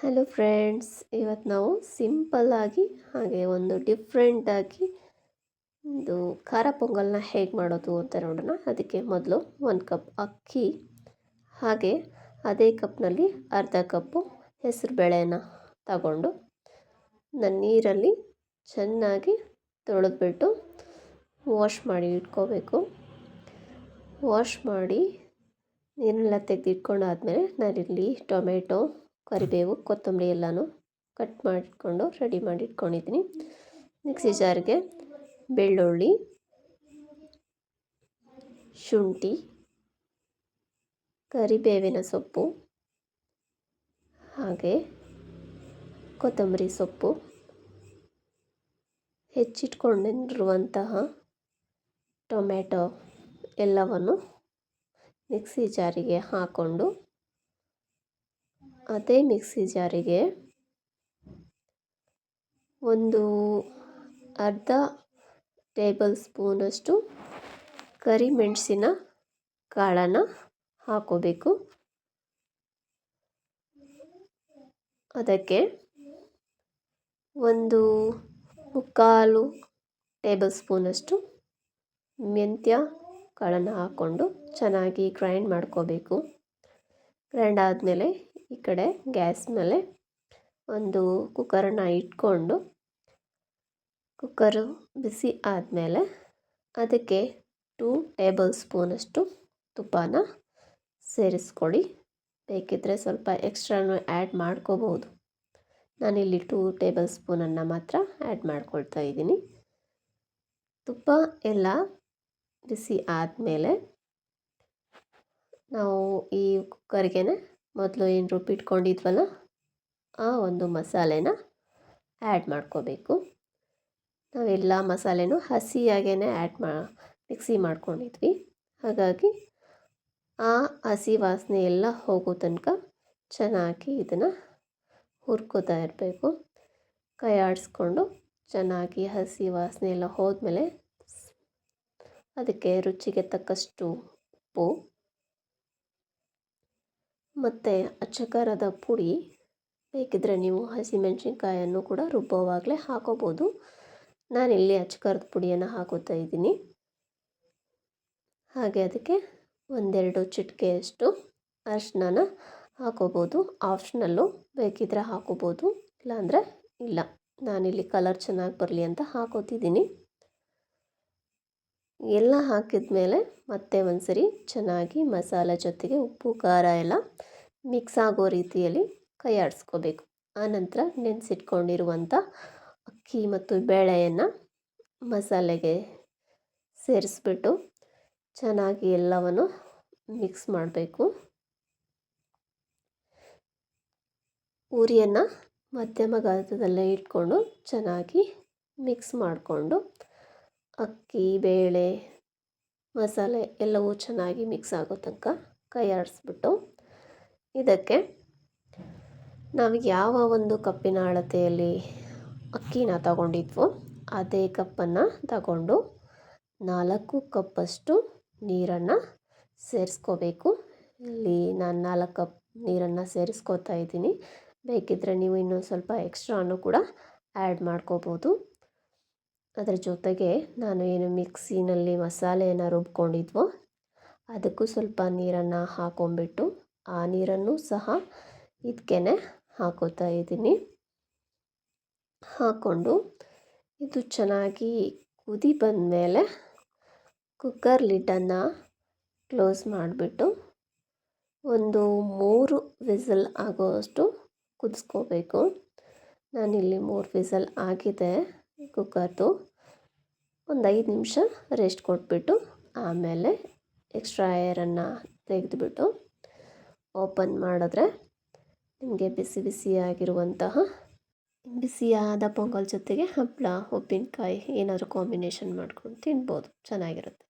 Hello friends, ಇವತ್ತು ನಾವು ಸಿಂಪಲ್ಲಾಗಿ ಹಾಗೆ ಒಂದು ಡಿಫ್ರೆಂಟಾಗಿ ಒಂದು ಖಾರ ಪೊಂಗಲ್ನ ಹೇಗೆ ಮಾಡೋದು ಅಂತ ನೋಡೋಣ. ಅದಕ್ಕೆ ಮೊದಲು 1 ಕಪ್ ಅಕ್ಕಿ, ಹಾಗೆ ಅದೇ ಕಪ್ನಲ್ಲಿ ಅರ್ಧ ಕಪ್ಪು ಹೆಸರು ಬೇಳೆನ ತಗೊಂಡು ನಾನು ನೀರಲ್ಲಿ ಚೆನ್ನಾಗಿ ತೊಳೆದ್ಬಿಟ್ಟು ವಾಶ್ ಮಾಡಿ ಇಟ್ಕೋಬೇಕು. ವಾಶ್ ಮಾಡಿ ನೀರೆಲ್ಲ ತೆಗೆದಿಟ್ಕೊಂಡಾದ್ಮೇಲೆ ನಾನಿಲ್ಲಿ ಟೊಮೆಟೊ, ಕರಿಬೇವು, ಕೊತ್ತಂಬರಿ ಎಲ್ಲನೂ ಕಟ್ ಮಾಡಿಟ್ಕೊಂಡು ರೆಡಿ ಮಾಡಿ ಇಟ್ಕೊಂಡಿದ್ದೀನಿ. ಮಿಕ್ಸಿ ಜಾರ್ಗೆ ಬೆಳ್ಳುಳ್ಳಿ, ಶುಂಠಿ, ಕರಿಬೇವಿನ ಸೊಪ್ಪು, ಹಾಗೆ ಕೊತ್ತಂಬರಿ ಸೊಪ್ಪು, ಹೆಚ್ಚಿಟ್ಕೊಂಡಿರುವಂತಹ ಟೊಮೆಟೊ ಎಲ್ಲವನ್ನು ಮಿಕ್ಸಿ ಜಾರಿಗೆ ಹಾಕ್ಕೊಂಡು ಅದೇ ಮಿಕ್ಸಿ ಜಾರಿಗೆ ಒಂದು ಅರ್ಧ ಟೇಬಲ್ ಸ್ಪೂನಷ್ಟು ಕರಿಮೆಣಸಿನ ಕಾಳನ್ನು ಹಾಕೋಬೇಕು. ಅದಕ್ಕೆ ಒಂದು 3/4 ಟೇಬಲ್ ಸ್ಪೂನಷ್ಟು ಮೆಂತ್ಯ ಕಾಳನ್ನು ಹಾಕ್ಕೊಂಡು ಚೆನ್ನಾಗಿ ಗ್ರೈಂಡ್ ಮಾಡ್ಕೋಬೇಕು. ಗ್ರೈಂಡ್ ಆದಮೇಲೆ ಈ ಕಡೆ ಗ್ಯಾಸ್ ಮೇಲೆ ಒಂದು ಕುಕ್ಕರನ್ನು ಇಟ್ಕೊಂಡು ಕುಕ್ಕರು ಬಿಸಿ ಆದಮೇಲೆ ಅದಕ್ಕೆ 2 ಟೇಬಲ್ ಸ್ಪೂನಷ್ಟು ತುಪ್ಪನ ಸೇರಿಸ್ಕೊಳ್ಳಿ. ಬೇಕಿದ್ದರೆ ಸ್ವಲ್ಪ ಎಕ್ಸ್ಟ್ರಾನು ಆ್ಯಡ್ ಮಾಡ್ಕೋಬೋದು. ನಾನಿಲ್ಲಿ 2 ಟೇಬಲ್ ಸ್ಪೂನನ್ನು ಮಾತ್ರ ಆ್ಯಡ್ ಮಾಡ್ಕೊಳ್ತಾ ಇದ್ದೀನಿ. ತುಪ್ಪ ಎಲ್ಲ ಬಿಸಿ ಆದಮೇಲೆ ನಾವು ಈ ಕುಕ್ಕರ್ಗೆ ಮೊದಲು ಏನು ರುಬ್ಬಿಟ್ಕೊಂಡಿದ್ವಲ್ಲ ಆ ಒಂದು ಮಸಾಲೆನ ಆ್ಯಡ್ ಮಾಡ್ಕೋಬೇಕು. ನಾವೆಲ್ಲ ಮಸಾಲೆನೂ ಹಸಿಯಾಗೇ ಮಿಕ್ಸಿ ಮಾಡ್ಕೊಂಡಿದ್ವಿ. ಹಾಗಾಗಿ ಆ ಹಸಿ ವಾಸನೆ ಎಲ್ಲ ಹೋಗೋ ತನಕ ಚೆನ್ನಾಗಿ ಇದನ್ನು ಹುರ್ಕೋತಾ ಇರಬೇಕು. ಕೈ ಆಡಿಸ್ಕೊಂಡು ಚೆನ್ನಾಗಿ ಹಸಿ ವಾಸನೆ ಎಲ್ಲ ಹೋದ್ಮೇಲೆ ಅದಕ್ಕೆ ರುಚಿಗೆ ತಕ್ಕಷ್ಟು ಉಪ್ಪು ಮತ್ತು ಅಚ್ಚಕಾರದ ಪುಡಿ, ಬೇಕಿದ್ದರೆ ನೀವು ಹಸಿಮೆಣಸಿನ್ಕಾಯನ್ನು ಕೂಡ ರುಬ್ಬೋವಾಗಲೇ ಹಾಕೋಬೋದು. ನಾನಿಲ್ಲಿ ಅಚ್ಚಕಾರದ ಪುಡಿಯನ್ನು ಹಾಕೋತಾ ಇದ್ದೀನಿ. ಹಾಗೆ ಅದಕ್ಕೆ 1-2 ಚಿಟಿಕೆಯಷ್ಟು ಅರಿಶಿನ ಹಾಕೋಬೋದು. ಆಪ್ಷನಲ್ಲು, ಬೇಕಿದ್ದರೆ ಹಾಕೋಬೋದು, ಇಲ್ಲಾಂದರೆ ಇಲ್ಲ. ನಾನಿಲ್ಲಿ ಕಲರ್ ಚೆನ್ನಾಗಿ ಬರಲಿ ಅಂತ ಹಾಕೋತಿದ್ದೀನಿ. ಎಲ್ಲ ಹಾಕಿದ ಮೇಲೆ ಮತ್ತೆ ಒಂದು ಸರಿ ಚೆನ್ನಾಗಿ ಮಸಾಲೆ ಜೊತೆಗೆ ಉಪ್ಪು ಖಾರ ಎಲ್ಲ ಮಿಕ್ಸ್ ಆಗೋ ರೀತಿಯಲ್ಲಿ ಕೈ ಆಡಿಸ್ಕೋಬೇಕು. ಆನಂತರ ನೆನೆಸಿಟ್ಕೊಂಡಿರುವಂಥ ಅಕ್ಕಿ ಮತ್ತು ಬೇಳೆಯನ್ನು ಮಸಾಲೆಗೆ ಸೇರಿಸ್ಬಿಟ್ಟು ಚೆನ್ನಾಗಿ ಎಲ್ಲವನ್ನು ಮಿಕ್ಸ್ ಮಾಡಬೇಕು. ಉರಿಯನ್ನು ಮಧ್ಯಮ ಗಾತ್ರದಲ್ಲೇ ಇಟ್ಕೊಂಡು ಚೆನ್ನಾಗಿ ಮಿಕ್ಸ್ ಮಾಡಿಕೊಂಡು ಅಕ್ಕಿ, ಬೇಳೆ, ಮಸಾಲೆ ಎಲ್ಲವೂ ಚೆನ್ನಾಗಿ ಮಿಕ್ಸ್ ಆಗೋ ತನಕ ಕೈ ಆಡಿಸ್ಬಿಟ್ಟು ಇದಕ್ಕೆ ನಾವು ಯಾವ ಒಂದು ಕಪ್ಪಿನ ಅಳತೆಯಲ್ಲಿ ಅಕ್ಕಿನ ತಗೊಂಡಿದ್ವೋ ಅದೇ ಕಪ್ಪನ್ನು ತಗೊಂಡು 4 ಕಪ್ಪಷ್ಟು ನೀರನ್ನು ಸೇರಿಸ್ಕೋಬೇಕು. ಇಲ್ಲಿ ನಾನು 4 ಕಪ್ ನೀರನ್ನು ಸೇರಿಸ್ಕೋತಾ ಇದ್ದೀನಿ. ಬೇಕಿದ್ದರೆ ನೀವು ಇನ್ನೊಂದು ಸ್ವಲ್ಪ ಎಕ್ಸ್ಟ್ರಾನು ಕೂಡ ಆ್ಯಡ್ ಮಾಡ್ಕೋಬೋದು. ಅದರ ಜೊತೆಗೆ ನಾನು ಏನು ಮಿಕ್ಸಿನಲ್ಲಿ ಮಸಾಲೆಯನ್ನು ರುಬ್ಕೊಂಡಿದ್ವೋ ಅದಕ್ಕೂ ಸ್ವಲ್ಪ ನೀರನ್ನು ಹಾಕೊಂಡ್ಬಿಟ್ಟು ಆ ನೀರನ್ನು ಸಹ ಇದಕ್ಕೆ ಹಾಕೋತಾ ಇದ್ದೀನಿ. ಹಾಕ್ಕೊಂಡು ಇದು ಚೆನ್ನಾಗಿ ಕುದಿ ಬಂದಮೇಲೆ ಕುಕ್ಕರ್ ಲಿಡ್ಡನ್ನು ಕ್ಲೋಸ್ ಮಾಡಿಬಿಟ್ಟು ಒಂದು 3 ವಿಸಲ್ ಆಗೋವಷ್ಟು ಕುದಿಸ್ಕೋಬೇಕು. ನಾನಿಲ್ಲಿ 3 ವಿಸಲ್ ಆಗಿದೆ ಕುಕ್ಕರ್ದು. ಒಂದು 5 ನಿಮಿಷ ರೆಸ್ಟ್ ಕೊಟ್ಬಿಟ್ಟು ಆಮೇಲೆ ಎಕ್ಸ್ಟ್ರಾ ಏರನ್ನು ತೆಗೆದುಬಿಟ್ಟು ಓಪನ್ ಮಾಡಿದ್ರೆ ನಿಮಗೆ ಬಿಸಿ ಬಿಸಿಯಾಗಿರುವಂತಹ ಬಿಸಿಯಾದ ಪೊಂಗಲ್ ಜೊತೆಗೆ ಹಪ್ಪಳ, ಉಪ್ಪಿನಕಾಯಿ ಏನಾದರೂ ಕಾಂಬಿನೇಷನ್ ಮಾಡ್ಕೊಂಡು ತಿನ್ಬೋದು. ಚೆನ್ನಾಗಿರುತ್ತೆ.